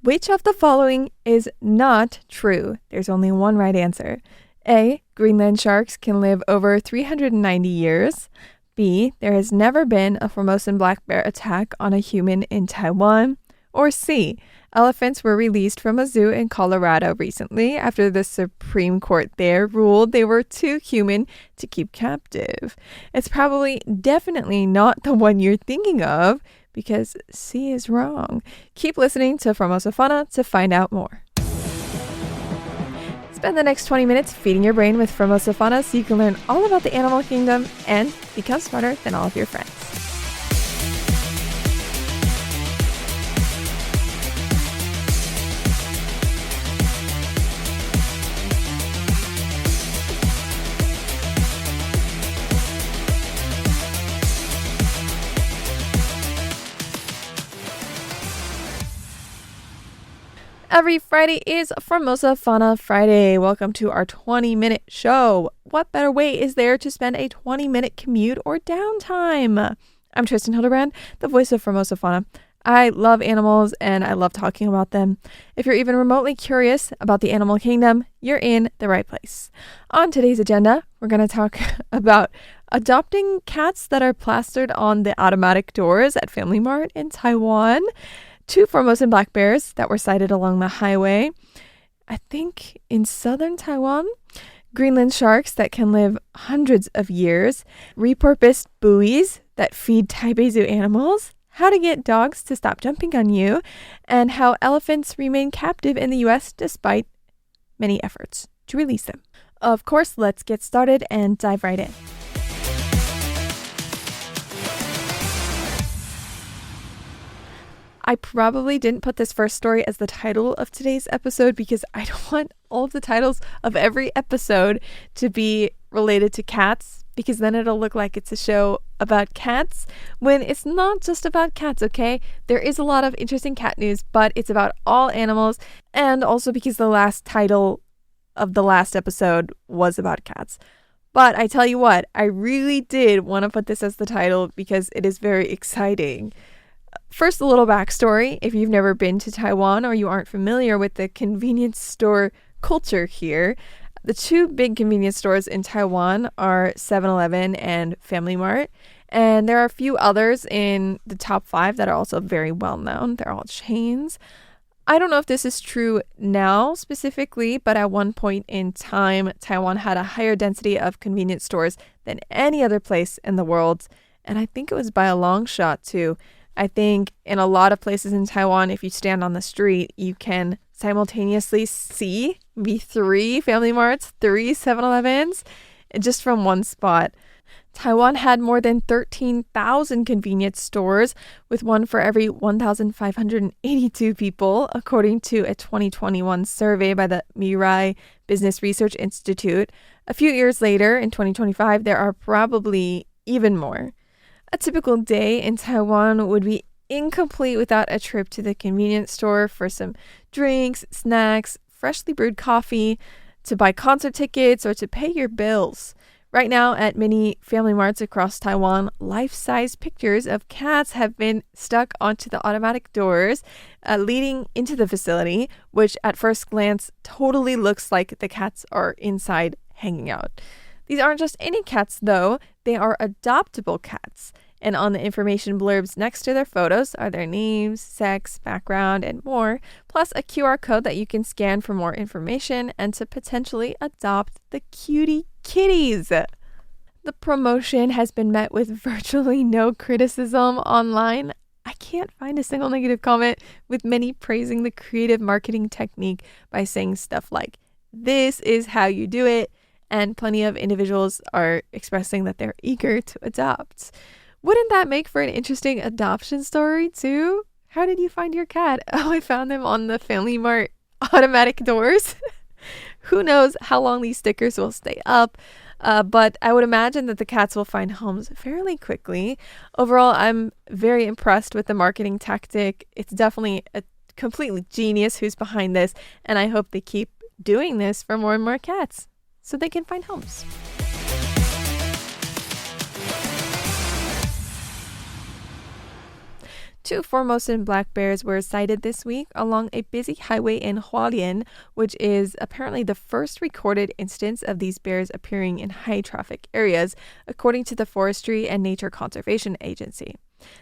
Which of the following is not true? There's only one right answer. A. Greenland sharks can live over 390 years. B. There has never been a Formosan black bear attack on a human in Taiwan. Or C. Elephants were released from a zoo in Colorado recently after the Supreme Court there ruled they were too human to keep captive. It's probably definitely not the one you're thinking of because C is wrong. Keep listening to Formosa Fauna to find out more. Spend the next 20 minutes feeding your brain with Formosa Fauna so you can learn all about the animal kingdom and become smarter than all of your friends. Every Friday is Formosa Fauna Friday. Welcome to our 20-minute show. What better way is there to spend a 20-minute commute or downtime? I'm Tristan Hildebrand, the voice of Formosa Fauna. I love animals and I love talking about them. If you're even remotely curious about the animal kingdom, you're in the right place. On today's agenda, we're going to talk about adopting cats that are plastered on the automatic doors at Family Mart in Taiwan, 2 Formosan black bears that were sighted along the highway, I think in southern Taiwan, Greenland sharks that can live hundreds of years, repurposed buoys that feed Taipei Zoo animals, how to get dogs to stop jumping on you, and how elephants remain captive in the US despite many efforts to release them. Of course, let's get started and dive right in. I probably didn't put this first story as the title of today's episode because I don't want all of the titles of every episode to be related to cats, because then it'll look like it's a show about cats when it's not just about cats, okay? There is a lot of interesting cat news, but it's about all animals, and also because the last title of the last episode was about cats. But I tell you what, I really did want to put this as the title because it is very exciting. First, a little backstory. If you've never been to Taiwan or you aren't familiar with the convenience store culture here, the 2 big convenience stores in Taiwan are 7-Eleven and Family Mart. And there are a few others in the top 5 that are also very well known. They're all chains. I don't know if this is true now specifically, but at one point in time, Taiwan had a higher density of convenience stores than any other place in the world. And I think it was by a long shot too. I think in a lot of places in Taiwan, if you stand on the street, you can simultaneously see maybe 3 Family Marts, 3 7-Elevens, just from one spot. Taiwan had more than 13,000 convenience stores, with one for every 1,582 people, according to a 2021 survey by the Mirai Business Research Institute. A few years later, in 2025, there are probably even more. A typical day in Taiwan would be incomplete without a trip to the convenience store for some drinks, snacks, freshly brewed coffee, to buy concert tickets, or to pay your bills. Right now, at many Family Marts across Taiwan, life-size pictures of cats have been stuck onto the automatic doors leading into the facility, which at first glance totally looks like the cats are inside hanging out. These aren't just any cats, though. They are adoptable cats. And on the information blurbs next to their photos are their names, sex, background, and more, plus a QR code that you can scan for more information and to potentially adopt the cutie kitties. The promotion has been met with virtually no criticism online. I can't find a single negative comment, with many praising the creative marketing technique by saying stuff like, "This is how you do it," and plenty of individuals are expressing that they're eager to adopt. Wouldn't that make for an interesting adoption story too? How did you find your cat? Oh, I found them on the Family Mart automatic doors. Who knows how long these stickers will stay up, but I would imagine that the cats will find homes fairly quickly. Overall, I'm very impressed with the marketing tactic. It's definitely a completely genius who's behind this, and I hope they keep doing this for more and more cats so they can find homes. 2 Formosan black bears were sighted this week along a busy highway in Hualien, which is apparently the first recorded instance of these bears appearing in high-traffic areas, according to the Forestry and Nature Conservation Agency.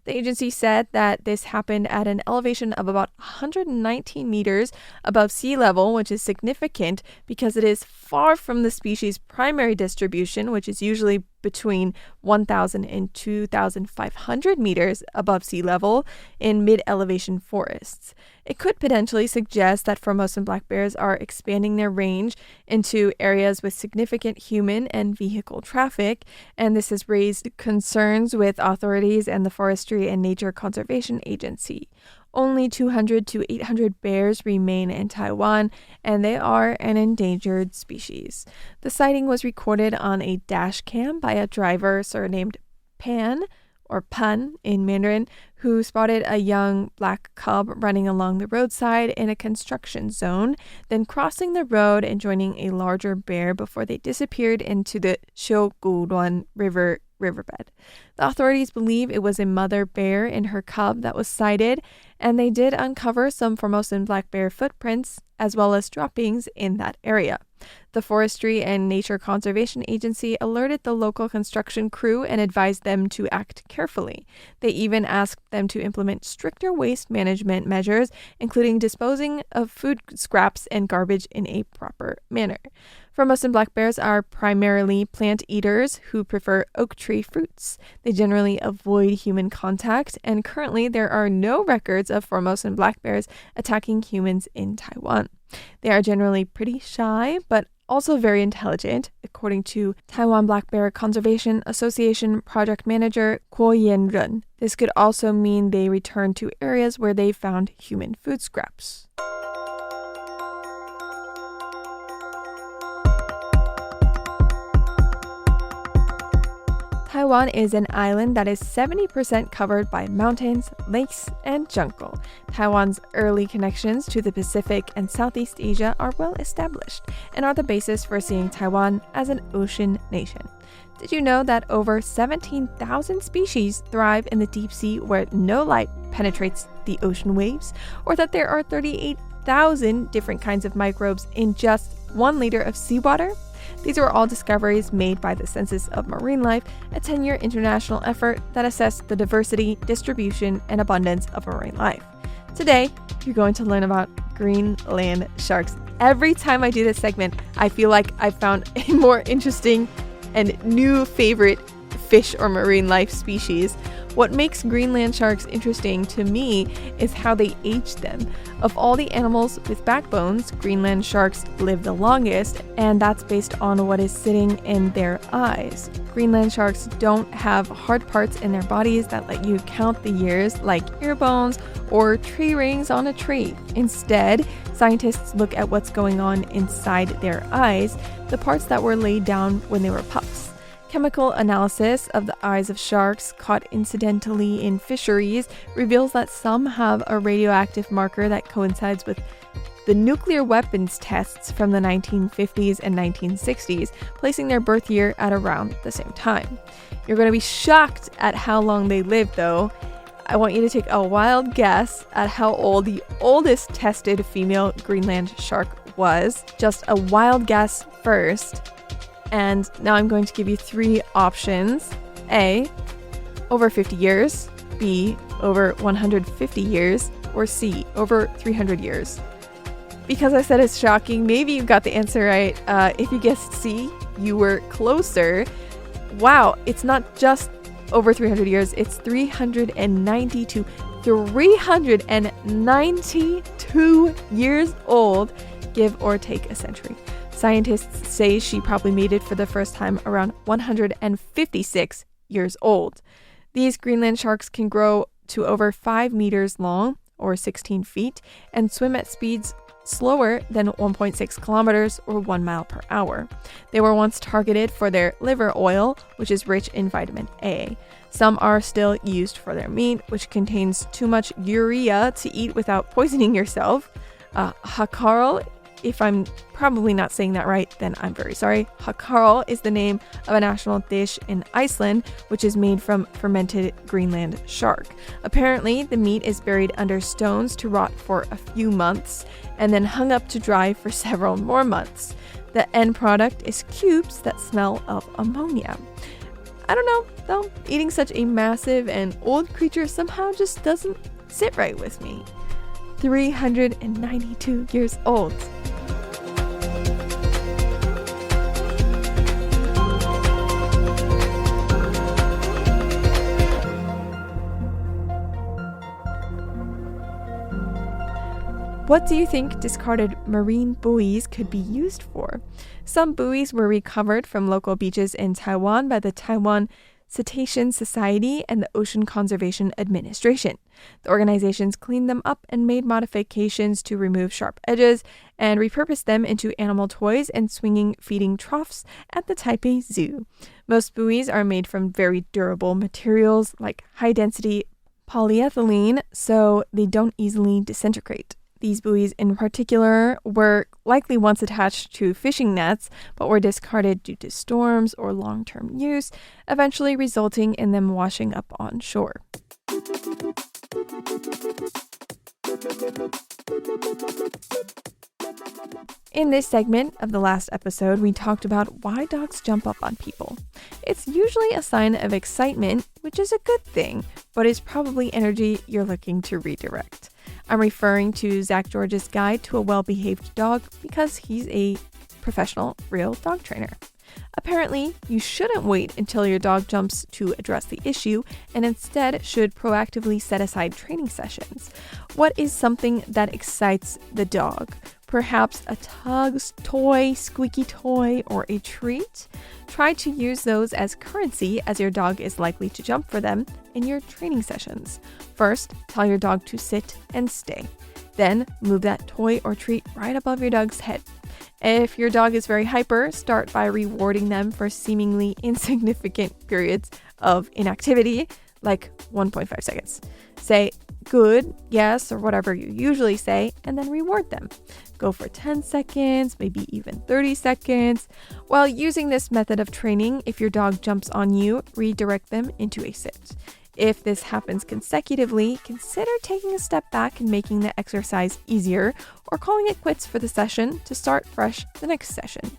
The agency said that this happened at an elevation of about 119 meters above sea level, which is significant because it is far from the species' primary distribution, which is usually between 1,000 and 2,500 meters above sea level in mid-elevation forests. It could potentially suggest that Formosan black bears are expanding their range into areas with significant human and vehicle traffic, and this has raised concerns with authorities and the Forestry and Nature Conservation Agency. Only 200 to 800 bears remain in Taiwan, and they are an endangered species. The sighting was recorded on a dash cam by a driver surnamed Pan, or Pun in Mandarin, who spotted a young black cub running along the roadside in a construction zone, then crossing the road and joining a larger bear before they disappeared into the Hualien riverbed. The authorities believe it was a mother bear and her cub that was sighted, and they did uncover some Formosan black bear footprints as well as droppings in that area. The Forestry and Nature Conservation Agency alerted the local construction crew and advised them to act carefully. They even asked them to implement stricter waste management measures, including disposing of food scraps and garbage in a proper manner. Formosan black bears are primarily plant eaters who prefer oak tree fruits. They generally avoid human contact, and currently there are no records of Formosan black bears attacking humans in Taiwan. They are generally pretty shy, but also very intelligent, according to Taiwan Black Bear Conservation Association project manager Kuo Yan-ren. This could also mean they return to areas where they found human food scraps. Taiwan is an island that is 70% covered by mountains, lakes, and jungle. Taiwan's early connections to the Pacific and Southeast Asia are well established and are the basis for seeing Taiwan as an ocean nation. Did you know that over 17,000 species thrive in the deep sea where no light penetrates the ocean waves, or that there are 38,000 different kinds of microbes in just 1 liter of seawater? These are all discoveries made by the Census of Marine Life, a 10-year international effort that assessed the diversity, distribution, and abundance of marine life. Today, you're going to learn about Greenland sharks. Every time I do this segment, I feel like I've found a more interesting and new favorite fish or marine life species. What makes Greenland sharks interesting to me is how they age them. Of all the animals with backbones, Greenland sharks live the longest, and that's based on what is sitting in their eyes. Greenland sharks don't have hard parts in their bodies that let you count the years, like ear bones or tree rings on a tree. Instead, scientists look at what's going on inside their eyes, the parts that were laid down when they were pups. Chemical analysis of the eyes of sharks caught incidentally in fisheries reveals that some have a radioactive marker that coincides with the nuclear weapons tests from the 1950s and 1960s, placing their birth year at around the same time. You're going to be shocked at how long they live, though. I want you to take a wild guess at how old the oldest tested female Greenland shark was. Just a wild guess first. And now I'm going to give you 3 options. A, over 50 years. B, over 150 years. Or C, over 300 years. Because I said it's shocking, maybe you got the answer right. If you guessed C, you were closer. Wow, it's not just over 300 years, it's 392 years old, give or take a century. Scientists say she probably made it for the first time around 156 years old. These Greenland sharks can grow to over 5 meters long, or 16 feet, and swim at speeds slower than 1.6 kilometers or 1 mile per hour. They were once targeted for their liver oil, which is rich in vitamin A. Some are still used for their meat, which contains too much urea to eat without poisoning yourself. Hakarl If I'm probably not saying that right, then I'm very sorry. Hakarl is the name of a national dish in Iceland, which is made from fermented Greenland shark. Apparently, the meat is buried under stones to rot for a few months and then hung up to dry for several more months. The end product is cubes that smell of ammonia. I don't know, though, eating such a massive and old creature somehow just doesn't sit right with me. 392 years old. What do you think discarded marine buoys could be used for? Some buoys were recovered from local beaches in Taiwan by the Taiwan Cetacean Society and the Ocean Conservation Administration. The organizations cleaned them up and made modifications to remove sharp edges and repurposed them into animal toys and swinging feeding troughs at the Taipei Zoo. Most buoys are made from very durable materials like high-density polyethylene, so they don't easily disintegrate. These buoys in particular were likely once attached to fishing nets, but were discarded due to storms or long-term use, eventually resulting in them washing up on shore. In this segment of the last episode, we talked about why dogs jump up on people. It's usually a sign of excitement, which is a good thing, but is probably energy you're looking to redirect. I'm referring to Zach George's guide to a well-behaved dog because he's a professional, real dog trainer. Apparently, you shouldn't wait until your dog jumps to address the issue and instead should proactively set aside training sessions. What is something that excites the dog? Perhaps a tug, toy, squeaky toy, or a treat? Try to use those as currency as your dog is likely to jump for them in your training sessions. First, tell your dog to sit and stay. Then, move that toy or treat right above your dog's head. If your dog is very hyper, start by rewarding them for seemingly insignificant periods of inactivity, like 1.5 seconds. Say, good, yes, or whatever you usually say, and then reward them. Go for 10 seconds, maybe even 30 seconds. While using this method of training, if your dog jumps on you, redirect them into a sit. If this happens consecutively, consider taking a step back and making the exercise easier, or calling it quits for the session to start fresh the next session.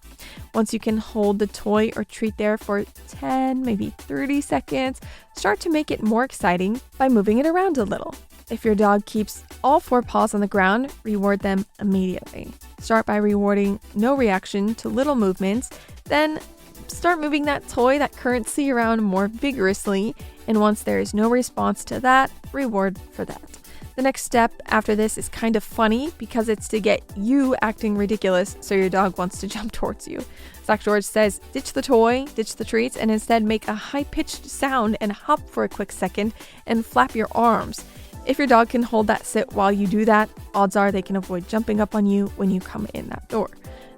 Once you can hold the toy or treat there for 10, maybe 30 seconds, start to make it more exciting by moving it around a little. If your dog keeps all 4 paws on the ground, reward them immediately. Start by rewarding no reaction to little movements, then start moving that toy, that currency around more vigorously, and once there is no response to that, reward for that. The next step after this is kind of funny because it's to get you acting ridiculous so your dog wants to jump towards you. Zach George says, ditch the toy, ditch the treats, and instead make a high-pitched sound and hop for a quick second and flap your arms. If your dog can hold that sit while you do that, odds are they can avoid jumping up on you when you come in that door.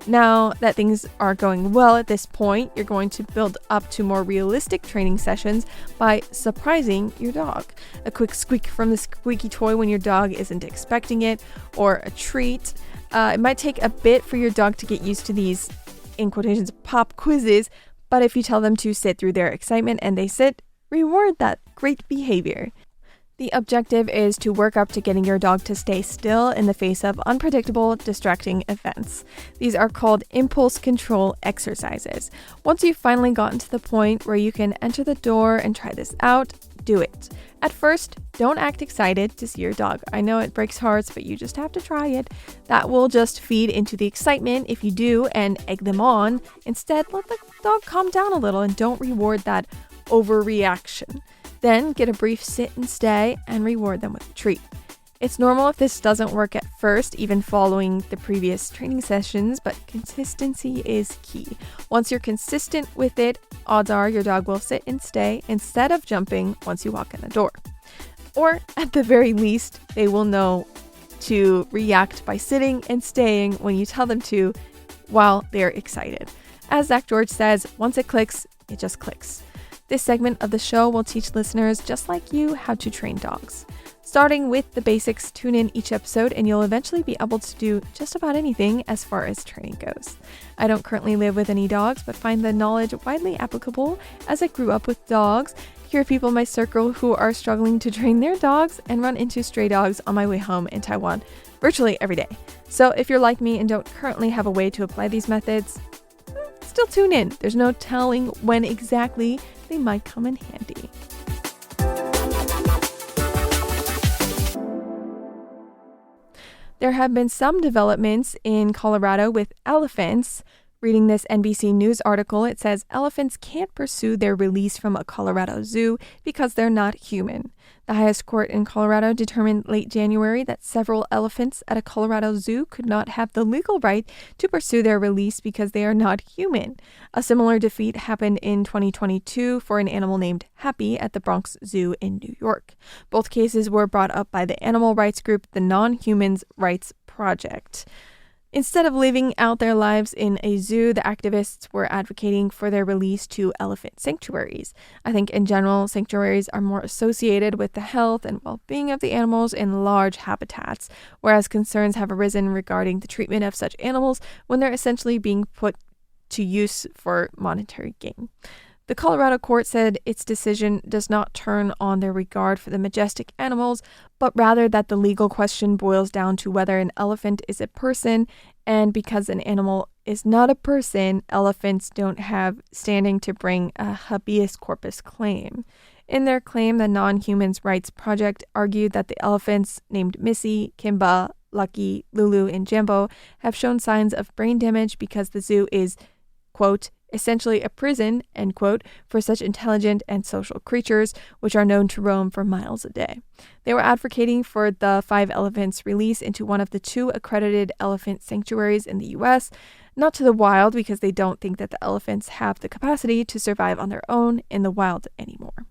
Now that things are going well at this point, you're going to build up to more realistic training sessions by surprising your dog. A quick squeak from the squeaky toy when your dog isn't expecting it, or a treat. It might take a bit for your dog to get used to these, in quotations, pop quizzes, but if you tell them to sit through their excitement and they sit, reward that great behavior. The objective is to work up to getting your dog to stay still in the face of unpredictable, distracting events. These are called impulse control exercises. Once you've finally gotten to the point where you can enter the door and try this out, do it. At first, don't act excited to see your dog. I know it breaks hearts, but you just have to try it. That will just feed into the excitement if you do and egg them on. Instead, let the dog calm down a little and don't reward that overreaction. Then get a brief sit and stay and reward them with a treat. It's normal if this doesn't work at first, even following the previous training sessions, but consistency is key. Once you're consistent with it, odds are your dog will sit and stay instead of jumping once you walk in the door. Or at the very least, they will know to react by sitting and staying when you tell them to while they're excited. As Zach George says, once it clicks, it just clicks. This segment of the show will teach listeners just like you how to train dogs. Starting with the basics, tune in each episode and you'll eventually be able to do just about anything as far as training goes. I don't currently live with any dogs, but find the knowledge widely applicable as I grew up with dogs, hear people in my circle who are struggling to train their dogs, and run into stray dogs on my way home in Taiwan virtually every day. So if you're like me and don't currently have a way to apply these methods, still tune in. There's no telling when exactly they might come in handy. There have been some developments in Colorado with elephants. Reading this NBC News article, it says elephants can't pursue their release from a Colorado zoo because they're not human. The highest court in Colorado determined late January that several elephants at a Colorado zoo could not have the legal right to pursue their release because they are not human. A similar defeat happened in 2022 for an animal named Happy at the Bronx Zoo in New York. Both cases were brought up by the animal rights group, the Non-Human Rights Project. Instead of living out their lives in a zoo, the activists were advocating for their release to elephant sanctuaries. I think in general, sanctuaries are more associated with the health and well-being of the animals in large habitats, whereas concerns have arisen regarding the treatment of such animals when they're essentially being put to use for monetary gain. The Colorado court said its decision does not turn on their regard for the majestic animals, but rather that the legal question boils down to whether an elephant is a person, and because an animal is not a person, elephants don't have standing to bring a habeas corpus claim. In their claim, the Non-Human Rights Project argued that the elephants named Missy, Kimba, Lucky, Lulu, and Jambo have shown signs of brain damage because the zoo is, quote, essentially a prison, end quote, for such intelligent and social creatures, which are known to roam for miles a day. They were advocating for the 5 elephants' release into one of the 2 accredited elephant sanctuaries in the U.S., not to the wild because they don't think that the elephants have the capacity to survive on their own in the wild anymore.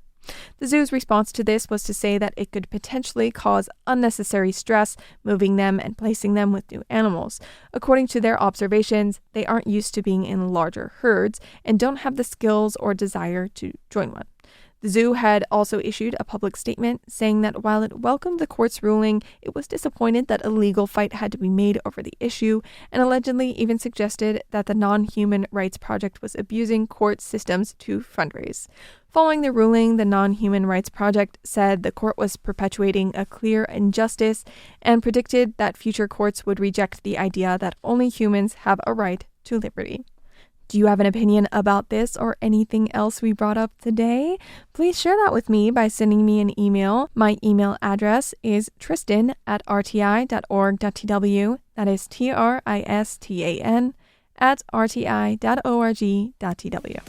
The zoo's response to this was to say that it could potentially cause unnecessary stress moving them and placing them with new animals. According to their observations, they aren't used to being in larger herds and don't have the skills or desire to join one. The zoo had also issued a public statement saying that while it welcomed the court's ruling, it was disappointed that a legal fight had to be made over the issue, and allegedly even suggested that the Non-Human Rights Project was abusing court systems to fundraise. Following the ruling, the Non-Human Rights Project said the court was perpetuating a clear injustice and predicted that future courts would reject the idea that only humans have a right to liberty. Do you have an opinion about this or anything else we brought up today? Please share that with me by sending me an email. My email address is tristan@rti.org.tw. That is tristan@rti.org.tw.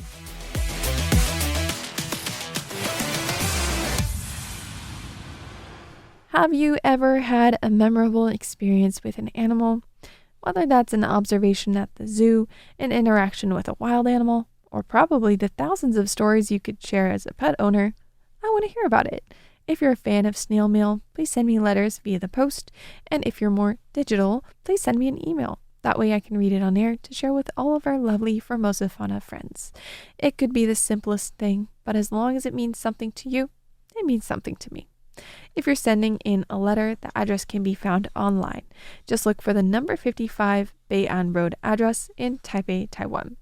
Have you ever had a memorable experience with an animal? Whether that's an observation at the zoo, an interaction with a wild animal, or probably the thousands of stories you could share as a pet owner, I want to hear about it. If you're a fan of snail mail, please send me letters via the post, and if you're more digital, please send me an email. That way I can read it on air to share with all of our lovely Formosa Fauna friends. It could be the simplest thing, but as long as it means something to you, it means something to me. If you're sending in a letter, the address can be found online. Just look for the number 55 Bei'an Road address in Taipei, Taiwan.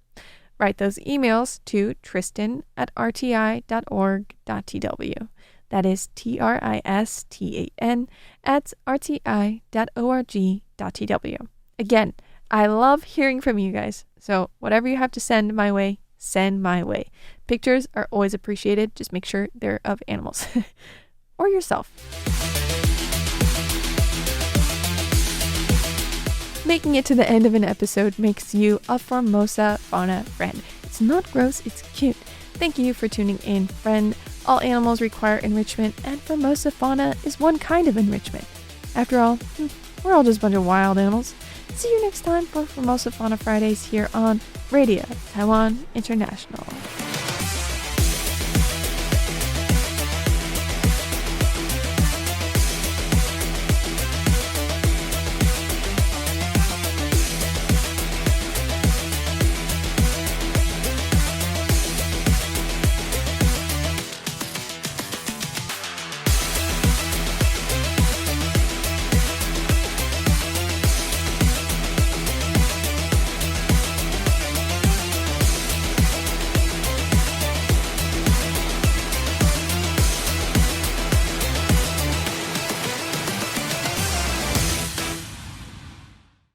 Write those emails to tristan@rti.org.tw. That is tristan@rti.org.tw. Again, I love hearing from you guys, so whatever you have to send my way, send my way. Pictures are always appreciated. Just make sure they're of animals. Or yourself. Making it to the end of an episode makes you a Formosa Fauna friend. It's not gross, it's cute. Thank you for tuning in, friend. All animals require enrichment, and Formosa Fauna is one kind of enrichment. After all, we're all just a bunch of wild animals. See you next time for Formosa Fauna Fridays here on Radio Taiwan International.